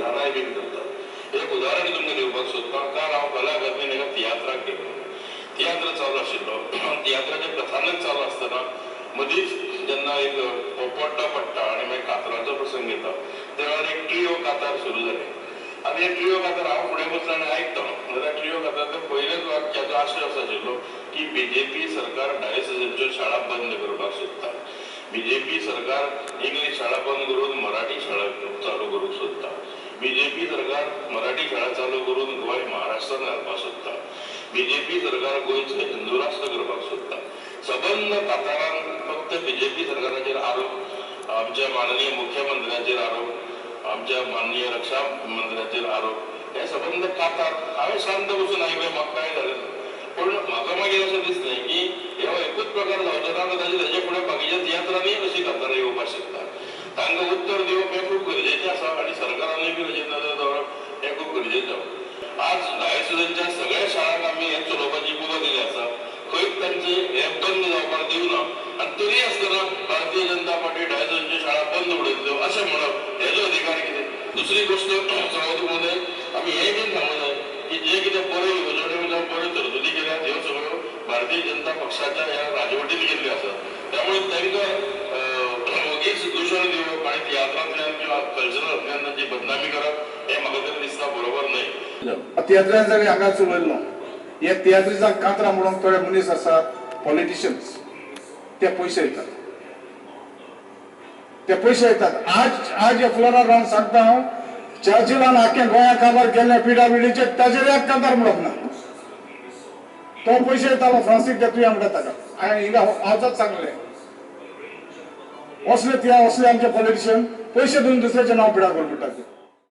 घाणाय बी करतात। एक उदाहरण तुमकां दिवपाक सोदता। काल हांव कला अकादमीन एका तियात्राक गेलो। तियात्र चालू आशिल्लो। तियात्राचें कथानक चालू आसतना मदींच जेन्ना एक पोपट्टा पडटा आनी मागीर कातराचो प्रसंग येता त्या वेळार एक ट्रियो कातार सुरू जालें आनी हे ट्रियो कातार हांव फुडें बसलो आनी आयकतालो। जाल्यार ट्रियो काताराचो पयलेच वाक्याचो आशय असो आशिल्लो की बीजेपी सरकार डायसेसांच्यो शाळा बंद करपाक सोदता। बीजेपी सरकार इंग्लीश शाळा बंद करून मराठी शाळा चालू करूंक सोदता। बीजेपी सरकार मराठी शाळा चालू करून गोंय महाराष्ट्रान घालपाक सोदता। बीजेपी सरकार गोंयचो हिंदू राष्ट्र करपाक सोदता। सबंद कातारान फक्त बीजेपी सरकाराचेर आरोप, आमच्या माननीय मुख्यमंत्र्याचेर आरोप, आमच्या माननीय रक्षा मंत्र्याचेर आरोप, हे सबंद कातार हांवें शांत बसून आयकलें, म्हाका कांय जालें ना। पण म्हाका मागीर अशें दिसलें की हो एकूच प्रकार जावचो ना, ताचे फुडें बाकीच्या तियात्रांनी अशी कातारां येवपाक शकता। तांकां उत्तर दिवप हें खूब गरजेचें आसा आनी सरकारानूय बी हाजेर नदर दवरप हें खूब गरजेचें। आज डायसेसांच्या सगळ्या शाळांक आमी हें चलोवपाची मुभा दिली आसा। खंयच तांचे हें बंद जावपाक दिवना आनी तरी आसतना भारतीय जनता पार्टी डायसेसांच्यो शाळा बंद उडयतल्यो अशें म्हणप हेजो अधिकार कितें? दुसरी गोश्ट सभापती महोदय, आमी हें बी सांगूंक जाय की जे कितें बऱ्यो येवजण्यो जावं बऱ्यो तरतुदी केल्यात ह्यो सगळ्यो भारतीय जनता पक्षाच्या ह्या राजवटीन केल्ल्यो आसात। त्यामुळे तांकां उगीच दूषण दिवप आनी तियात्रांतल्यान किंवा कल्चरलांतल्यान तांची बदनामी करप हें म्हाका तरी दिसता बरोबर न्हय। तियात्रान जरी हांगा चलयलो हे तियात्रीचा कांतरा म्हणून थोडे मनीस आसात पॉलिटिशियन्स, ते पयशे येतात, ते पयशे येतात। आज ह्या फ्लोरार रावन सांगता हांव, चर्चिलान आख्या गोंया काबार केल्ले पिडाबिडीचे ताजेर एक कांतार म्हणप ना। तो पयशे येतालो फ्रांसीक घेतुया म्हणटा ताका, हांवें हिंगा हांवच सांगलें असले आमचे पॉलिटिशियन पयशे दिवन दुसऱ्याचे नांव पिडार करतात।